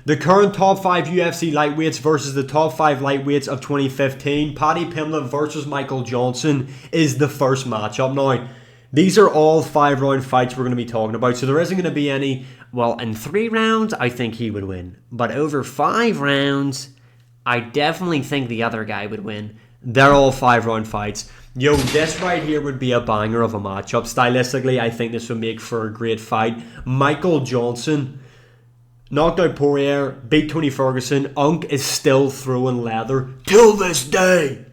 The current top 5 UFC lightweights versus the top 5 lightweights of 2015. Paddy Pimblett versus Michael Johnson is the first matchup. Now, these are all 5-round fights we're going to be talking about. So there isn't going to be any, well, in 3 rounds, I think he would win. But over 5 rounds, I definitely think the other guy would win. They're all 5-round fights. Yo, this right here would be a banger of a matchup. Stylistically, I think this would make for a great fight. Michael Johnson knocked out Poirier, beat Tony Ferguson. Unk is still throwing leather till this day.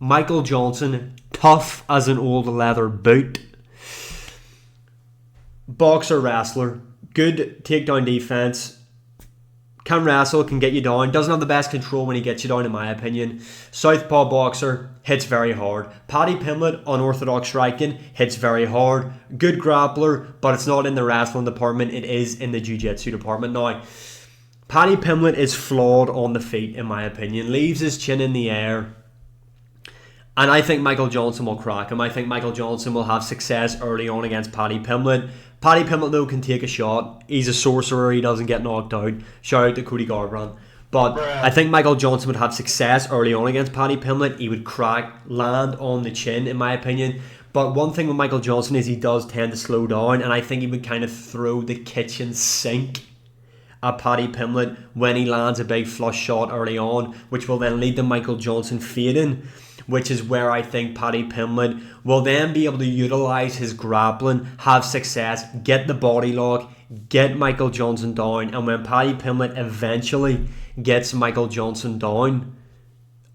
Michael Johnson, tough as an old leather boot. Boxer, wrestler, good takedown defense. Can wrestle, can get you down. Doesn't have the best control when he gets you down, in my opinion. Southpaw boxer, hits very hard. Paddy Pimblett, unorthodox striking, hits very hard. Good grappler, but it's not in the wrestling department. It is in the jiu-jitsu department. Now, Paddy Pimblett is flawed on the feet, in my opinion. Leaves his chin in the air. And I think Michael Johnson will crack him. I think Michael Johnson will have success early on against Paddy Pimblett. Paddy Pimblett, though, can take a shot. He's a sorcerer. He doesn't get knocked out. Shout out to Cody Garbrandt. But I think Michael Johnson would have success early on against Paddy Pimblett. He would land on the chin, in my opinion. But one thing with Michael Johnson is he does tend to slow down. And I think he would kind of throw the kitchen sink at Paddy Pimblett when he lands a big flush shot early on, which will then lead to Michael Johnson fading, which is where I think Paddy Pimblett will then be able to utilise his grappling, have success, get the body lock, get Michael Johnson down, and when Paddy Pimblett eventually gets Michael Johnson down,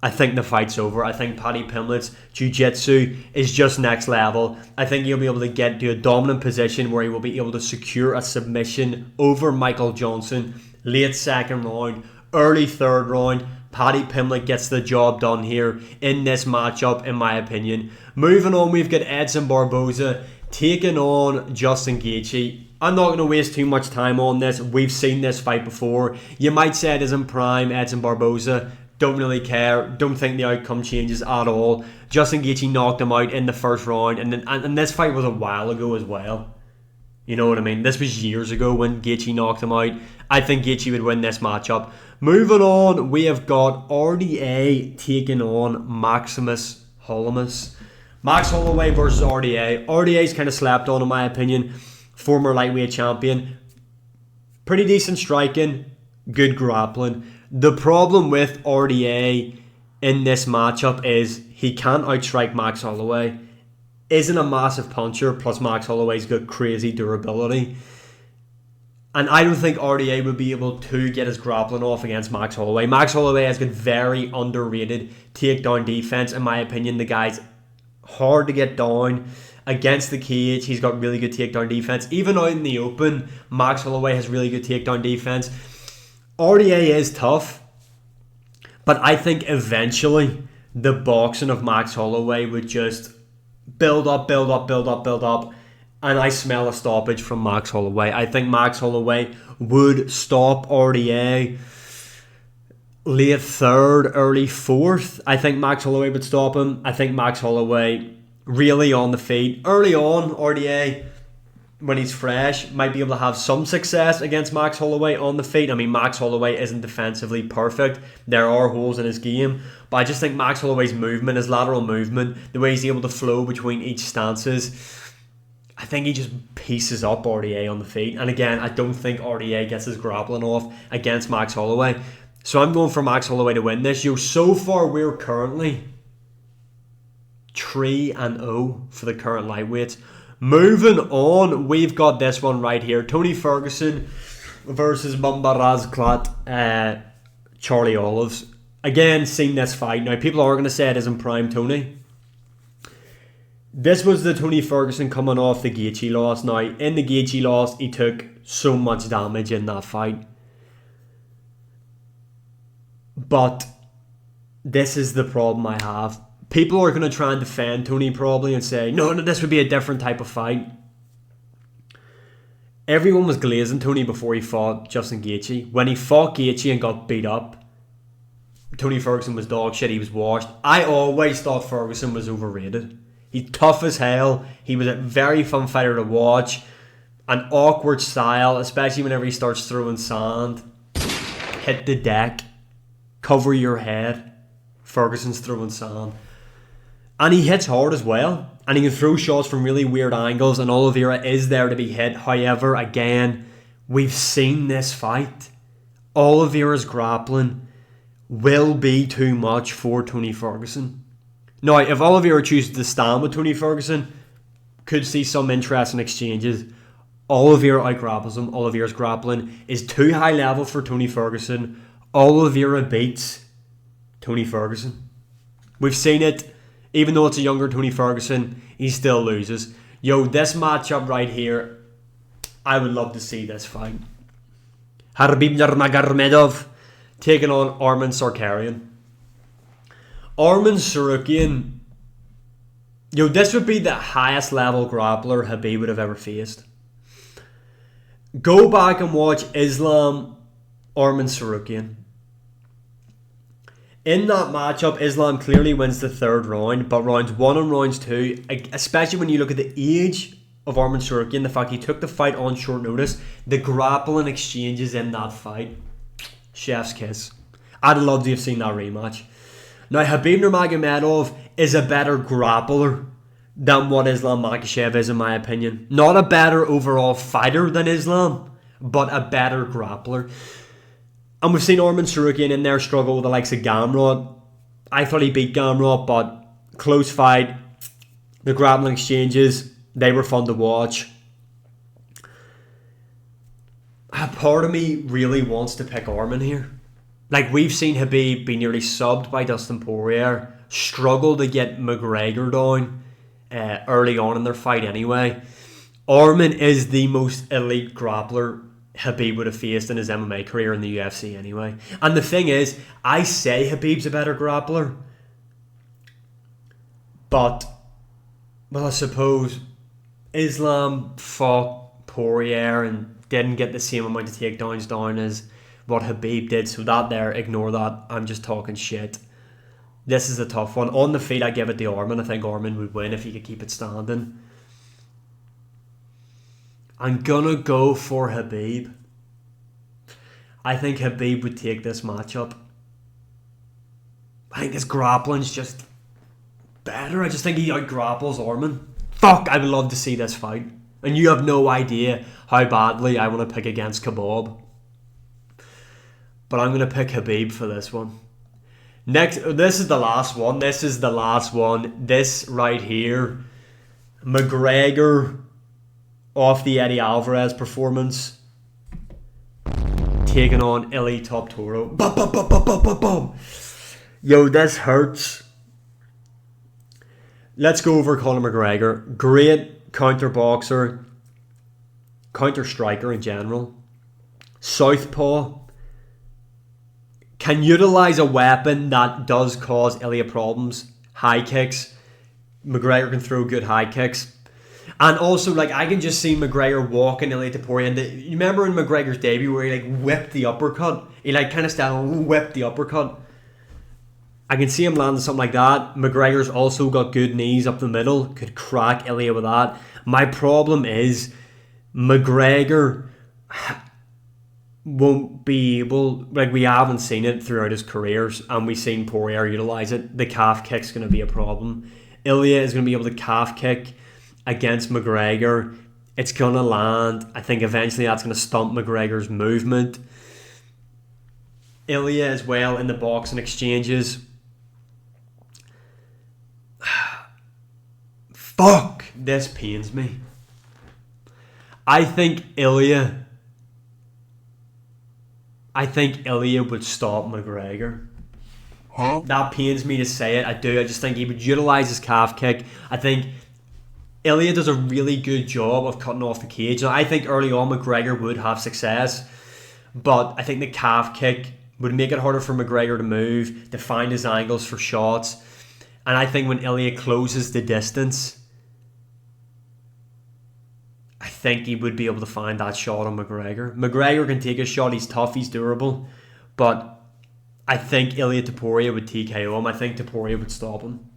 I think the fight's over. I think Paddy Pimblett's jiu-jitsu is just next level. I think he'll be able to get to a dominant position where he will be able to secure a submission over Michael Johnson. Late second round, early third round, Paddy Pimblett gets the job done here in this matchup, in my opinion. Moving on, we've got Edson Barboza taking on Justin Gaethje. I'm not going to waste too much time on this. We've seen this fight before. You might say it isn't prime Edson Barboza. Don't really care. Don't think the outcome changes at all. Justin Gaethje knocked him out in the first round, and this fight was a while ago as well. You know what I mean? This was years ago when Gaethje knocked him out. I think Gaethje would win this matchup. Moving on, we have got RDA taking on Maximus Holomus. Max Holloway versus RDA. RDA's kind of slept on, in my opinion. Former lightweight champion. Pretty decent striking. Good grappling. The problem with RDA in this matchup is he can't outstrike Max Holloway. Isn't a massive puncher, plus Max Holloway's got crazy durability. And I don't think RDA would be able to get his grappling off against Max Holloway. Max Holloway has got very underrated takedown defense. In my opinion, the guy's hard to get down against the cage. He's got really good takedown defense. Even out in the open, Max Holloway has really good takedown defense. RDA is tough, but I think eventually the boxing of Max Holloway would just build up. And I smell a stoppage from Max Holloway. I think Max Holloway would stop RDA late third, early fourth. I think Max Holloway would stop him. I think Max Holloway really on the feet. Early on, RDA, when he's fresh, might be able to have some success against Max Holloway on the feet. I mean, Max Holloway isn't defensively perfect. There are holes in his game. But I just think Max Holloway's movement, his lateral movement, the way he's able to flow between each stances, I think he just pieces up RDA on the feet. And again, I don't think RDA gets his grappling off against Max Holloway. So I'm going for Max Holloway to win this. So far we're currently 3-0 for the current lightweights. Moving on, we've got this one right here. Tony Ferguson versus Mumbarazklat, Charlie Olives. Again, seen this fight. Now, people are going to say it isn't prime Tony. This was the Tony Ferguson coming off the Gaethje loss. Now, in the Gaethje loss, he took so much damage in that fight. But this is the problem I have. People are going to try and defend Tony probably and say, no, this would be a different type of fight. Everyone was glazing Tony before he fought Justin Gaethje. When he fought Gaethje and got beat up, Tony Ferguson was dog shit. He was washed. I always thought Ferguson was overrated. He's tough as hell. He was a very fun fighter to watch. An awkward style, especially whenever he starts throwing sand. hit the deck, cover your head. Ferguson's throwing sand. And he hits hard as well. And he can throw shots from really weird angles, and Oliveira is there to be hit. However, again, we've seen this fight. Oliveira's grappling will be too much for Tony Ferguson. Now, if Oliveira chooses to stand with Tony Ferguson, could see some interesting exchanges. Oliveira out-grapples him. Oliveira's grappling is too high level for Tony Ferguson. Oliveira beats Tony Ferguson. We've seen it. Even though it's a younger Tony Ferguson, he still loses. Yo, this matchup right here, I would love to see this fight. Khabib Nurmagomedov taking on Arman Tsarukyan. Arman Tsarukyan, yo, this would be the highest level grappler Khabib would have ever faced. Go back and watch Islam Arman Tsarukyan. In that matchup, Islam clearly wins the third round, but rounds 1 and rounds 2, especially when you look at the age of Arman Tsarukyan, the fact he took the fight on short notice, the grappling exchanges in that fight, chef's kiss. I'd love to have seen that rematch. Now, Khabib Nurmagomedov is a better grappler than what Islam Makhachev is, in my opinion. Not a better overall fighter than Islam, but a better grappler. And we've seen Arman Tsarukyan in there struggle with the likes of Gamrot. I thought he beat Gamrot, but close fight. The grappling exchanges, they were fun to watch. A part of me really wants to pick Arman here. Like, we've seen Khabib be nearly subbed by Dustin Poirier, struggle to get McGregor down early on in their fight anyway. Arman is the most elite grappler Khabib would have faced in his MMA career in the UFC anyway. And the thing is, I say Khabib's a better grappler, but, well, I suppose Islam fought Poirier and didn't get the same amount of takedowns down as what Khabib did, so that there, ignore that. I'm just talking shit. This is a tough one. On the feet, I give it to Arman. I think Arman would win if he could keep it standing. I'm gonna go for Khabib. I think Khabib would take this matchup. I think his grappling's just better. I just think he out-grapples Arman. Fuck, I would love to see this fight. And you have no idea how badly I want to pick against Kebab. But I'm going to pick Khabib for this one. Next, this is the last one. This right here. McGregor off the Eddie Alvarez performance, taking on Ili Top Toro. Yo, this hurts. Let's go over Conor McGregor. Great counter boxer, counter striker in general. Southpaw. Can utilise a weapon that does cause Ilya problems. High kicks. McGregor can throw good high kicks. And also, like, I can just see McGregor walking Ilya Topuria. And you remember in McGregor's debut where he, like, whipped the uppercut? He, like, kind of stand and whipped the uppercut. I can see him landing something like that. McGregor's also got good knees up the middle. Could crack Ilya with that. My problem is McGregor won't be able... Like, we haven't seen it throughout his careers. And we've seen Poirier utilise it. The calf kick's going to be a problem. Ilya is going to be able to calf kick against McGregor. It's going to land. I think eventually that's going to stump McGregor's movement. Ilya as well in the boxing exchanges. Fuck, this pains me. I think Ilya would stop McGregor. Huh? That pains me to say it. I do. I just think he would utilise his calf kick. I think Ilya does a really good job of cutting off the cage. Now, I think early on McGregor would have success, but I think the calf kick would make it harder for McGregor to move, to find his angles for shots. And I think when Ilya closes the distance, I think he would be able to find that shot on McGregor. McGregor can take a shot. He's tough. He's durable. But I think Ilya Topuria would TKO him. I think Topuria would stop him.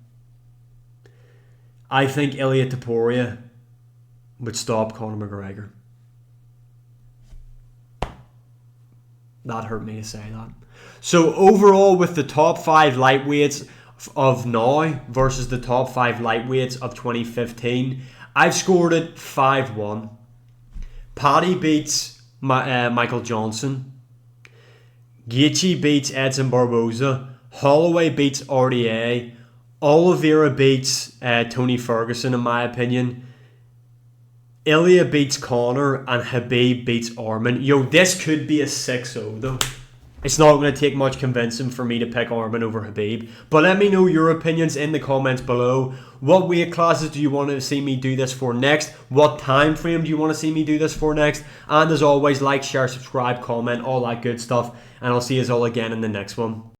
I think Ilya Topuria would stop Conor McGregor. That hurt me to say that. So overall, with the top 5 lightweights of now versus the top 5 lightweights of 2015, I've scored it 5-1. Paddy beats Michael Johnson. Gaethje beats Edson Barboza. Holloway beats RDA. Oliveira beats Tony Ferguson, in my opinion. Ilya beats Conor, and Khabib beats Arman. Yo, this could be a 6-0 though. It's not going to take much convincing for me to pick Arman over Khabib. But let me know your opinions in the comments below. What weight classes do you want to see me do this for next? What time frame do you want to see me do this for next? And as always, like, share, subscribe, comment, all that good stuff. And I'll see you all again in the next one.